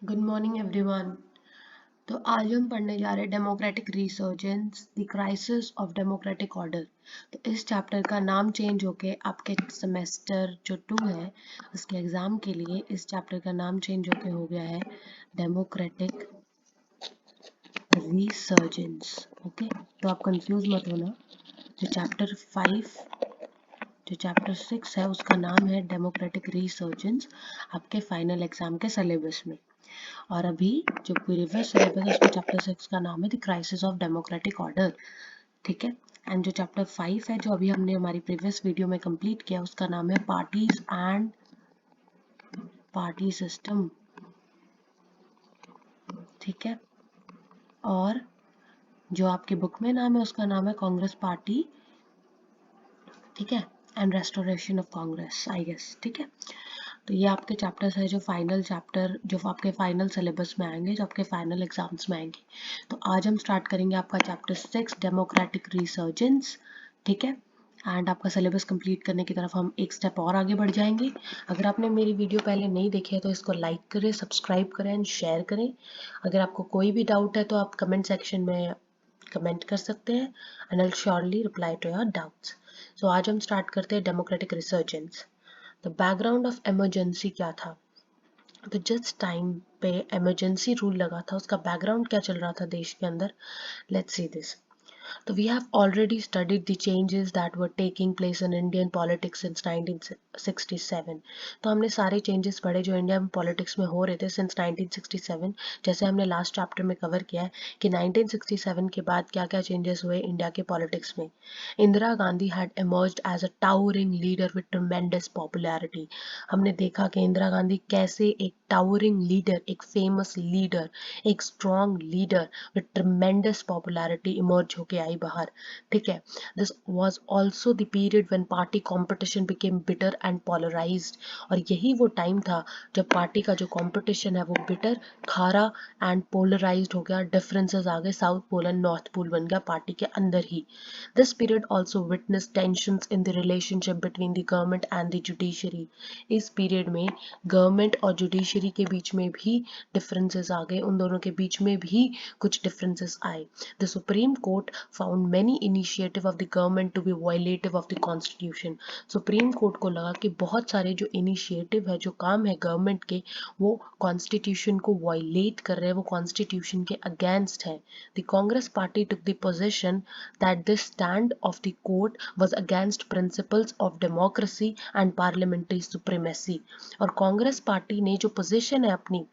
Good morning everyone. तो आज हम पढ़ने जा रहे हैं democratic resurgence the crisis of democratic order. तो इस चैप्टर का नाम चेंज होके आपके सेमेस्टर जो 2 है उसके एग्जाम के लिए इस चैप्टर का नाम चेंज होके हो गया है डेमोक्रेटिक रिसर्जेंस। ओके, तो आप कंफ्यूज मत होना। जो चैप्टर 5 जो चैप्टर 6 है उसका नाम है डेमोक्रेटिक रिसर्जेंस आपके फाइनल एग्जाम के सिलेबस में। और अभी जो प्रीवियस सिलेबस है उसमें चैप्टर 6 का नाम है the crisis of democratic order. ठीक है। एंड जो चैप्टर 5 है जो अभी हमने हमारी प्रीवियस वीडियो में कंप्लीट किया उसका नाम है पार्टीज एंड पार्टी सिस्टम। ठीक है। और जो आपके बुक में नाम है उसका नाम है कांग्रेस पार्टी। ठीक है। And restoration of Congress I guess. ठीक है। तो ये आपके चैप्टर्स है जो फाइनल चैप्टर जो आपके फाइनल सिलेबस में आएंगे, जो आपके फाइनल एग्जाम्स में आएंगे। तो आज हम स्टार्ट करेंगे आपका चैप्टर 6 डेमोक्रेटिक रिसर्जेंस। ठीक है। एंड आपका सिलेबस कंप्लीट करने की तरफ हम एक स्टेप और आगे बढ़ जाएंगे। अगर आपने मेरी वीडियो पहले नहीं देखी है तो इसको लाइक करें, सब्सक्राइब करें एंड शेयर करें। अगर आपको कोई भी डाउट है तो आप कमेंट सेक्शन में कमेंट कर सकते हैं and I surely reply to your doubts. So आज हम स्टार्ट करते हैं democratic resurgence. The background of emergency क्या था। तो जिस टाइम पे इमरजेंसी रूल लगा था उसका बैकग्राउंड क्या चल रहा था देश के अंदर। Let's see this. So we have already studied the changes that were taking place in Indian politics since 1967। तो हमने सारे चेंजेस पढ़े जो इंडिया में पॉलिटिक्स में हो रहे थे सिंस 1967। जैसे हमने लास्ट चैप्टर में कवर किया है कि 1967 के बाद क्या क्या चेंजेस हुए इंडिया के पॉलिटिक्स में। Indira Gandhi had emerged as a towering leader with tremendous popularity। हमने देखा कि इंदिरा गांधी कैसे एक टावरिंग लीडर, एक फेमस लीडर, एक strong leader with tremendous popularity emerge होके आई बाहर। ठीक है। This was also the period when party competition became bitter and polarised. और यही वो टाइम था जब पार्टी का जो कंपटीशन है वो बिटर, खारा एंड पोलराइज्ड हो गया। डिफरेंसेस आ गए, south pole and north pole बन गया पार्टी के अंदर ही। This period also witness tensions in the relationship between the government and the judiciary. इस पीरियड में गवर्नमेंट और जुडिशरी के बीच में भी डिफरेंसेस आ गए, उन दोनों के बीच में भी कुछ डिफरेंसेस आए। The supreme court found many initiative of the government to be violative of the constitution. Supreme court को लगा कि बहुत सारे जो इनिशिएटिव है, जो काम है गवर्नमेंट के, वो कॉन्स्टिट्यूशन को वायलेट कर रहे हैं, वो कॉन्स्टिट्यूशन के अगेंस्ट है। The Congress party took the position that this stand of the court was against principles of democracy and parliamentary supremacy। और कांग्रेस पार्टी ने जो पोजीशन है अपनी,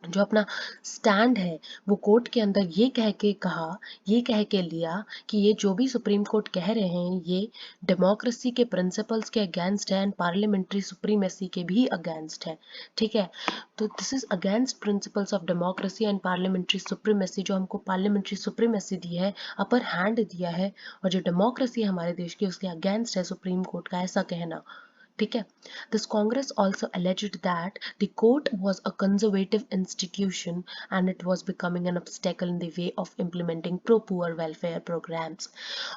जो अपना स्टैंड है, वो कोर्ट के अंदर ये कह के कहा, ये कह के लिया कि ये जो भी सुप्रीम कोर्ट कह रहे हैं ये डेमोक्रेसी के प्रिंसिपल्स के अगेंस्ट है एंड पार्लियामेंट्री सुप्रीमेसी के भी अगेंस्ट है। ठीक है। तो this is against principles of democracy and parliamentary supremacy. जो हमको पार्लियामेंट्री सुप्रीमेसी दी है, अपर हैंड दिया है, और जो डेमोक्रेसी है हमारे देश की उसके अगेंस्ट है सुप्रीम कोर्ट का ऐसा कहना। ठीक है। This Congress also alleged that the court was a conservative institution and it was becoming an obstacle in the way of implementing pro-poor welfare programs।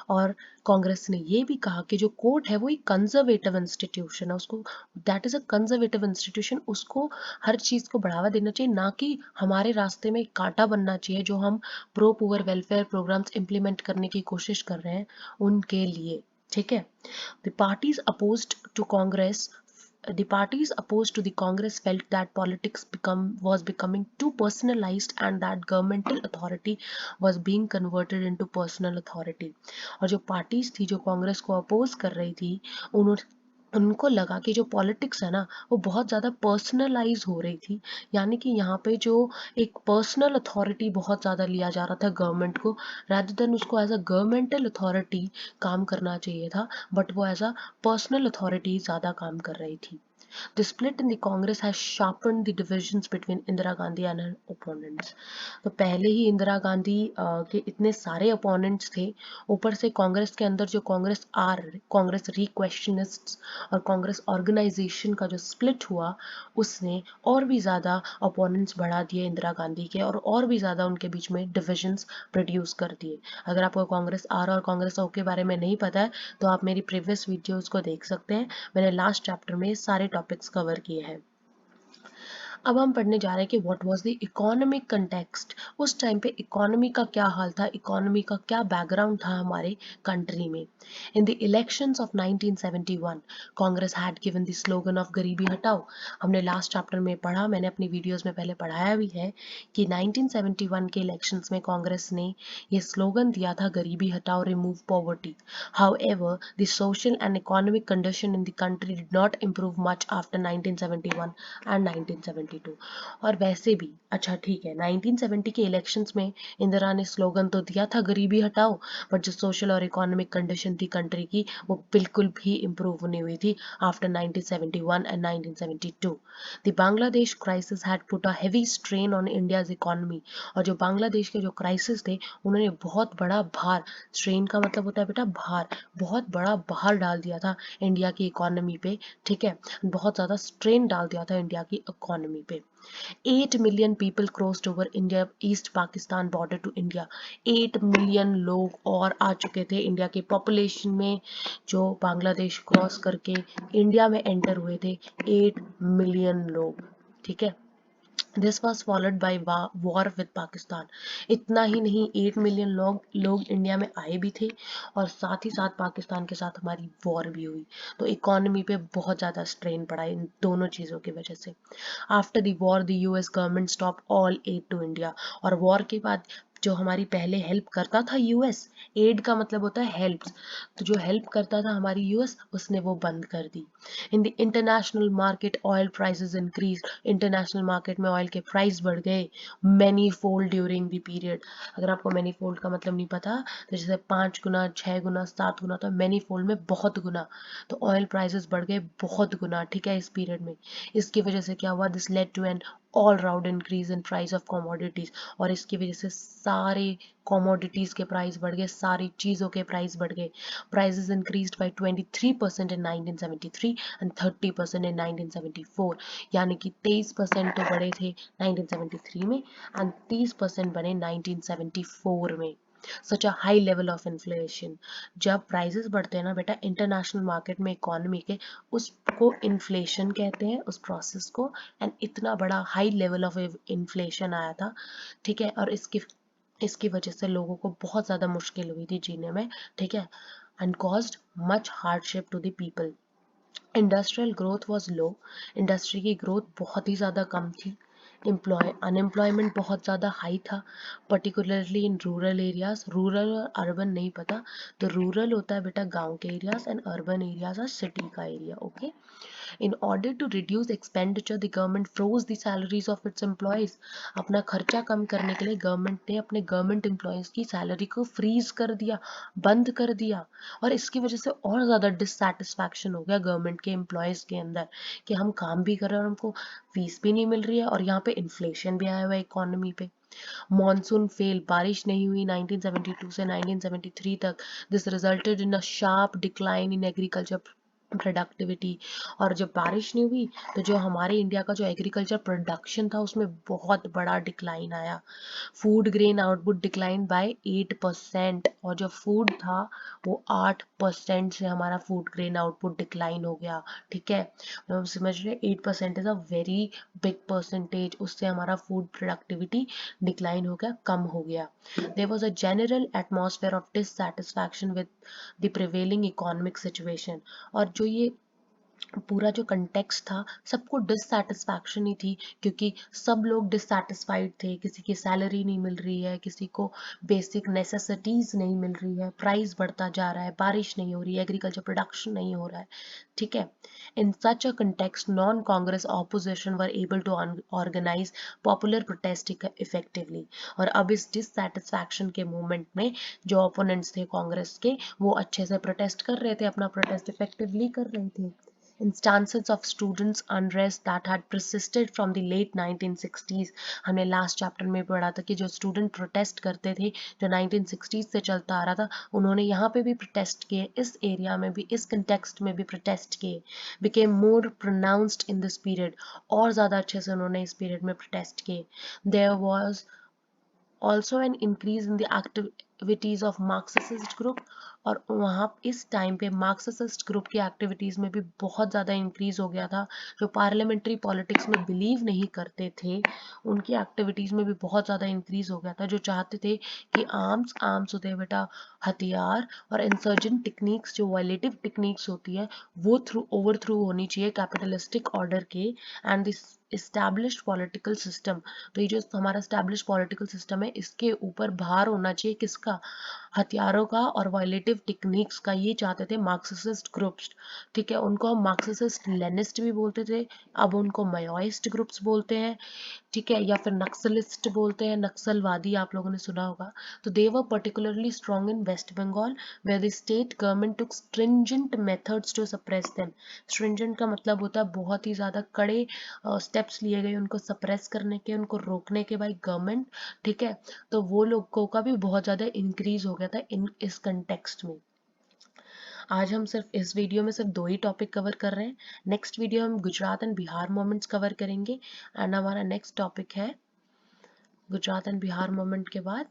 और कांग्रेस ने ये भी कहा कि जो कोर्ट है वो एक कंजर्वेटिव इंस्टीट्यूशन है, उसको that is a conservative institution, उसको हर चीज़ को बढ़ावा देना चाहिए, ना कि हमारे रास्ते में कांटा बनना चाहिए जो हम pro poor welfare programmes implement करने की कोशिश कर रहे हैं उनके लिए। ठीक है। The parties opposed to Congress the parties opposed to the Congress felt that politics was becoming too personalized and that governmental authority was being converted into personal authority। और जो पार्टीज थी जो कांग्रेस को अपोज कर रही थी, उनको लगा कि जो पॉलिटिक्स है ना वो बहुत ज़्यादा पर्सनलाइज हो रही थी। यानी कि यहाँ पे जो एक पर्सनल अथॉरिटी बहुत ज़्यादा लिया जा रहा था गवर्नमेंट को, रादर देन उसको एज अ गवर्नमेंटल अथॉरिटी काम करना चाहिए था, बट वो एज अ पर्सनल अथॉरिटी ज़्यादा काम कर रही थी। The split in the Congress has sharpened the divisions between Indira Gandhi and her opponents। तो पहले ही इंदिरा गांधी के इतने सारे अपोनेंट्स थे, ऊपर से कांग्रेस के अंदर जो कांग्रेस रिक्वेशनिस्ट्स और कांग्रेस ऑर्गेनाइजेशन का जो स्प्लिट हुआ, उसने और भी ज़्यादा अपोनेंट्स बढ़ा दिए इंदिरा गांधी के, और भी ज़्यादा उनके बीच में डिविजन्स प्रोड्यूस कर दिए। अगर आपको कांग्रेस आर और कांग्रेस ओ के बारे में नहीं पता है तो आप मेरी प्रीवियस वीडियोज़ को देख सकते हैं, मैंने लास्ट चैप्टर में सारे टॉपिक्स कवर किए हैं। अब हम पढ़ने जा रहे हैं कि what was the economic context, उस टाइम पे इकोनॉमी का क्या हाल था, इकोनॉमी का क्या बैकग्राउंड था हमारे कंट्री में। In the elections of 1971 Congress had given the slogan of गरीबी हटाओ। हमने लास्ट चैप्टर में पढ़ा, मैंने अपनी वीडियोस में पहले पढ़ाया भी है कि 1971 के इलेक्शंस में कांग्रेस ने ये स्लोगन दिया था, गरीबी हटाओ, remove poverty. However, the social and economic condition in the country did not improve much after 1971 and 1972। और वैसे भी अच्छा ठीक है, 1970 के इलेक्शंस में इंदिरा ने स्लोगन तो दिया था गरीबी हटाओ, बट जो सोशल और इकोनॉमिक कंडीशन थी कंट्री की वो बिल्कुल भी इम्प्रूव नहीं हुई थी after 1971 and 1972। The Bangladesh crisis had put a heavy strain on India's economy. और जो बांग्लादेश के जो क्राइसिस थे उन्होंने बहुत बड़ा भार, स्ट्रेन का मतलब होता है बेटा भार, बहुत बड़ा भार डाल दिया था इंडिया की इकोनॉमी पे, ठीक है, बहुत ज़्यादा स्ट्रेन डाल दिया था इंडिया की इकोनॉमी पे। 8 million people crossed over India East Pakistan border to India. 8 million लोग और आ चुके थे इंडिया के पॉपुलेशन में, जो बांग्लादेश क्रॉस करके इंडिया में एंटर हुए थे, 8 मिलियन लोग, ठीक है। This was followed by war with Pakistan. इतना ही नहीं, 8 मिलियन लोग इंडिया में आए भी थे और साथ ही साथ पाकिस्तान के साथ हमारी वॉर भी हुई। तो इकोनॉमी पे बहुत ज़्यादा स्ट्रेन पड़ा इन दोनों चीज़ों की वजह से। After the war the US government stop all aid to India. और वॉर के बाद जो हमारी पहले हेल्प करता था यूएस, एड का मतलब होता है हेल्प, तो जो हेल्प करता था हमारी यूएस उसने वो बंद कर दी। In the international market oil prices increase. International market में ऑयल के प्राइस बढ़ गए many fold during the period. अगर आपको मैनी फोल्ड का मतलब नहीं पता तो जैसे 5 गुना, 6 गुना, 7 गुना, तो मैनी फोल्ड में बहुत गुना, तो ऑयल प्राइसेस बढ़ गए बहुत गुना, ठीक है, इस पीरियड में। इसकी वजह से क्या हुआ, this led to an all round increase in price of commodities. और इसकी वजह से सारे कमोडिटीज के प्राइस बढ़ गए, सारी चीज़ों के प्राइस बढ़ गए। Prices increased by 23% in 1973 and 30% इन 1974। यानी कि 23% तो बढ़े थे 1973 में एंड 30% बने 1974 में। Such a high level of inflation. जब प्राइसेस बढ़ते हैं ना बेटा इंटरनेशनल मार्केट में इकोनॉमी के, उसको इन्फ्लेशन कहते हैं उस प्रोसेस को। एंड इतना बड़ा हाई लेवल ऑफ इन्फ्लेशन आया था, ठीक है, और इसकी वजह से लोगों को बहुत ज़्यादा मुश्किल हुई थी जीने में, ठीक है, and caused much hardship to the people. Industrial growth was low. Industry की ग्रोथ बहुत ही ज़्यादा कम थी। अनएम्प्लॉयमेंट बहुत ज़्यादा हाई था, particularly in rural areas. Rural और अर्बन नहीं पता, तो रूरल होता है बेटा गांव के areas and urban areas or city का area, okay. In order to reduce expenditure, the government froze the salaries of its employees. अपना खर्चा कम करने के लिए गवर्नमेंट ने अपने गवर्नमेंट एम्प्लॉयज की सैलरी को फ्रीज कर दिया, बंद कर दिया। और इसकी वजह से और ज़्यादा डिससेटिस्फैक्शन हो गया गवर्नमेंट के एम्प्लॉयज़ के अंदर कि हम काम भी कर रहे हैं और हमको फीस भी नहीं मिल रही है, और यहाँ पे इन्फ्लेशन भी आया हुआ है इकोनॉमी पे। मॉनसून फेल, बारिश नहीं हुई 1972 से 1973 तक। This resulted in a sharp decline in agriculture productivity. और जब बारिश नहीं हुई तो जो हमारे इंडिया का जो एग्रीकल्चर प्रोडक्शन था उसमें बहुत बड़ा डिक्लाइन आया। Food grain output decline by 8%। और जो फूड था वो 8% से हमारा फूड ग्रेन आउटपुट डिक्लाइन हो गया, ठीक है। हम समझ रहे 8% is a very big percentage, उससे हमारा फूड प्रोडक्टिविटी डिक्लाइन हो गया, कम हो गया। There was a general atmosphere of dissatisfaction with the prevailing economic situation. और जो ये पूरा जो कंटेक्स्ट था सबको डिससेटिस्फैक्शन ही थी, क्योंकि सब लोग डिससेटिस्फाइड थे, किसी की सैलरी नहीं मिल रही है, किसी को बेसिक नेसेसिटीज नहीं मिल रही है, प्राइस बढ़ता जा रहा है, बारिश नहीं हो रही है, एग्रीकल्चर प्रोडक्शन नहीं हो रहा है, ठीक है। In such a context non Congress opposition were able to organise popular protest effectively. और अब इस डिससेटिस्फैक्शन के मूवमेंट में जो ओपोनेंट्स थे कांग्रेस के वो अच्छे से प्रोटेस्ट कर रहे थे, अपना प्रोटेस्ट इफेक्टिवली कर रहे थे। Instances of students unrest that had persisted from the late 1960s। हमने लास्ट चैप्टर में पढ़ा था कि जो स्टूडेंट प्रोटेस्ट करते थे जो 1960s से चलता आ रहा था, उन्होंने यहाँ पे भी प्रोटेस्ट किए, इस एरिया में भी, इस कंटेक्स्ट में भी प्रोटेस्ट किए। became more pronounced in this period। और ज़्यादा अच्छे से उन्होंने इस पीरियड में प्रोटेस्ट किए। there was also an increase in the activities of Marxist group। और वहाँ इस टाइम पे मार्क्सिस्ट ग्रुप की एक्टिविटीज़ में भी बहुत ज़्यादा इंक्रीज हो गया था। जो पार्लियामेंट्री पॉलिटिक्स में बिलीव नहीं करते थे उनकी एक्टिविटीज़ में भी बहुत ज़्यादा इंक्रीज हो गया था, जो चाहते थे कि आर्म्स होते हैं बेटा, हथियार, और इंसर्जेंट टेक्निक्स जो वायलेटिव टेक्निक्स होती है वो ओवरथ्रू होनी चाहिए कैपिटलिस्टिक ऑर्डर के and this established political system. तो ये जो हमारा इस्टेब्लिश पॉलिटिकल सिस्टम है इसके ऊपर भार होना चाहिए किसका, हथियारों का और वायलेटिव टेक्निक्स का। ये चाहते थे मार्क्सिस्ट ग्रुप्स, ठीक है, उनको हम मार्क्सिस्ट लेनिस्ट भी बोलते थे, अब उनको माओइस्ट ग्रुप्स बोलते हैं, ठीक है, या फिर नक्सलिस्ट बोलते हैं, नक्सलवादी आप लोगों ने सुना होगा। तो they were particularly strong in West Bengal where the state government took stringent methods to suppress them. Stringent का मतलब होता है बहुत ही ज़्यादा कड़े स्टेप्स लिए गए उनको सप्रेस करने के, उनको रोकने के बाई गवर्नमेंट, ठीक है। तो वो लोगों का भी बहुत ज़्यादा इंक्रीज हो गया था इन इस कंटेक्स्ट में। आज हम सिर्फ इस वीडियो में सिर्फ 2 ही टॉपिक कवर कर रहे हैं। नेक्स्ट वीडियो हम Gujarat and Bihar moments cover करेंगे एंड हमारा नेक्स्ट टॉपिक है गुजरात एंड बिहार मोमेंट के बाद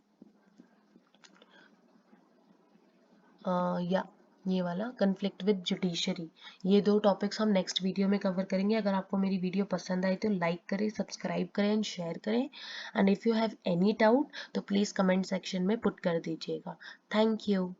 या ये वाला कन्फ्लिक्ट विद जुडिशरी। ये 2 टॉपिक्स हम नेक्स्ट वीडियो में कवर करेंगे। अगर आपको मेरी वीडियो पसंद आई तो लाइक करें, सब्सक्राइब करें एंड शेयर करें and if you have any doubt तो प्लीज़ कमेंट सेक्शन में पुट कर दीजिएगा। Thank you.